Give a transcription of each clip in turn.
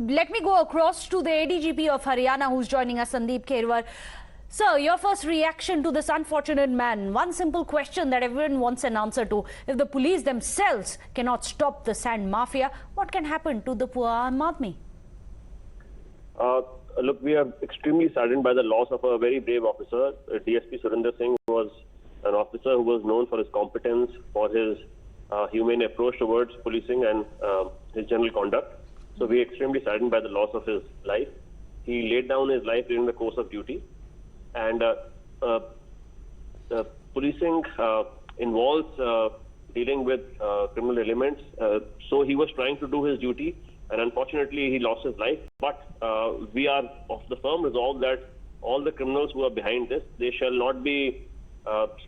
Let me go across to the ADGP of Haryana who's joining us, Sandeep Khirwar. Sir, your first reaction to this unfortunate man. One simple question that everyone wants an answer to. If the police themselves cannot stop the sand mafia, what can happen to the poor Aam Aadmi? Look, we are extremely saddened by the loss of a very brave officer. DSP Sureinder Singh was an officer who was known for his competence, for his humane approach towards policing and his general conduct. So we are extremely saddened by the loss of his life. He laid down his life during the course of duty. And policing involves dealing with criminal elements. So he was trying to do his duty, and unfortunately he lost his life. But we are of the firm resolve that all the criminals who are behind this, they shall not be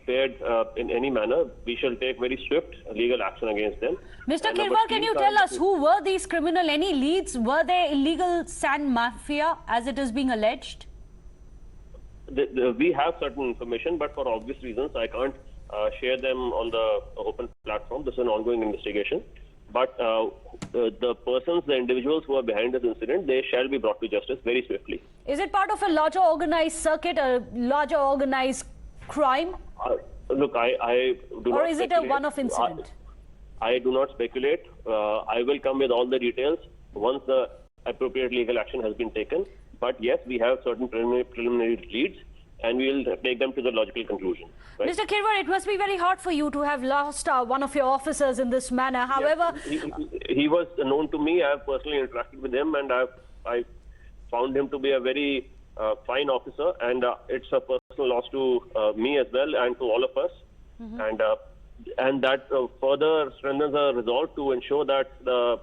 spared in any manner. We shall take very swift legal action against them. Mr. Khirwar, can you tell us who were these criminals? Any leads? Were they illegal sand mafia as it is being alleged? We have certain information, but for obvious reasons, I can't share them on the open platform. This is an ongoing investigation. But the persons, the individuals who are behind this incident, they shall be brought to justice very swiftly. Is it part of a larger organized circuit, a larger organized crime? Look, I do not. Or is it a one-off incident? I do not speculate. I will come with all the details once the appropriate legal action has been taken. But yes, we have certain preliminary leads, and we will take them to the logical conclusion. Right? Mr. Khirwar, it must be very hard for you to have lost one of your officers in this manner. However, yes, he was known to me. I have personally interacted with him, and I found him to be a very fine officer, and it's a personal loss to me as well and to all of us. And that further strengthens our resolve to ensure that the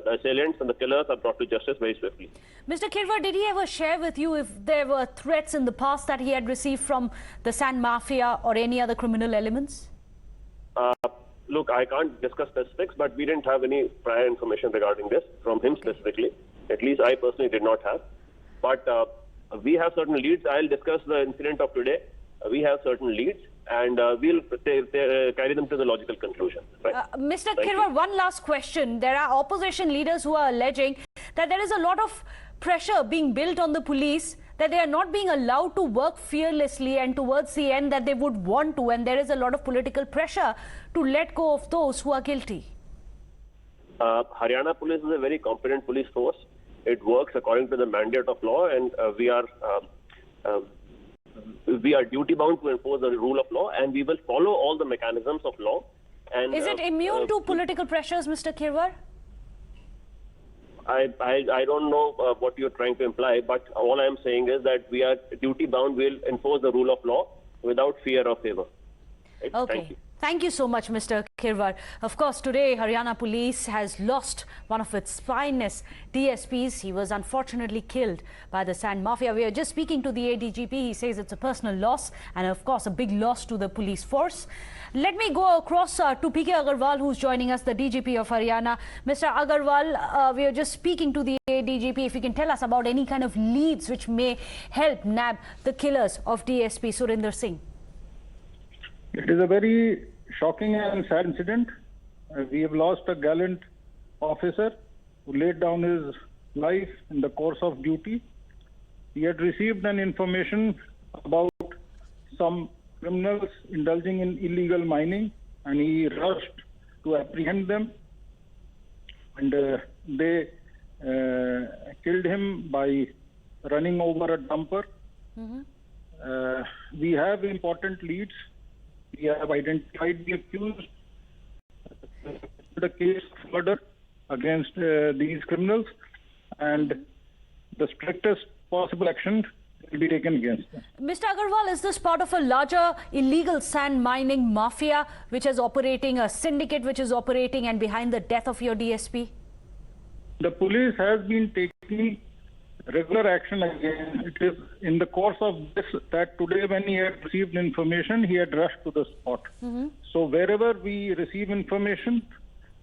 assailants and the killers are brought to justice very swiftly. Mr. Khirwar, did he ever share with you if there were threats in the past that he had received from the sand mafia or any other criminal elements? Look, I can't discuss specifics, but we didn't have any prior information regarding this from him specifically. At least I personally did not have. But we have certain leads. I'll discuss the incident of today. We have certain leads, and we'll carry them to the logical conclusion. Right? Mr. Khirwar, one last question. There are opposition leaders who are alleging that there is a lot of pressure being built on the police, that they are not being allowed to work fearlessly, and towards the end that they would want to, and there is a lot of political pressure to let go of those who are guilty. Haryana police is a very competent police force. It works according to the mandate of law, and we are duty bound to enforce the rule of law, and we will follow all the mechanisms of law. And is it immune to political pressures, Mr. Khirwar? I don't know what you're trying to imply, but all I am saying is that we are duty bound. We'll enforce the rule of law without fear or favor. Right? Okay. Thank you. Thank you so much, Mr. Khirwar. Of course, today Haryana police has lost one of its finest DSPs. He was unfortunately killed by the sand mafia. We are just speaking to the ADGP. He says it's a personal loss and, of course, a big loss to the police force. Let me go across to PK Agarwal, who's joining us, the DGP of Haryana. Mr. Agarwal, we are just speaking to the ADGP. If you can tell us about any kind of leads which may help nab the killers of DSP Sureinder Singh. It is a very shocking and sad incident. We have lost a gallant officer who laid down his life in the course of duty. He had received an information about some criminals indulging in illegal mining, and he rushed to apprehend them, and they killed him by running over a dumper. We have important leads. We have identified the accused, the case of murder against these criminals, and the strictest possible action will be taken against them. Mr. Agarwal, is this part of a larger illegal sand mining mafia which is operating, a syndicate which is operating and behind the death of your DSP? The police has been taking regular action again. It is in the course of this that today, when he had received information, he had rushed to the spot. So wherever we receive information,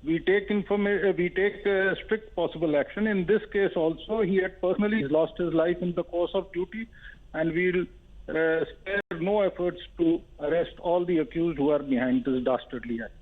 we take strict possible action. In this case also, he had personally lost his life in the course of duty, and we will spare no efforts to arrest all the accused who are behind this dastardly act.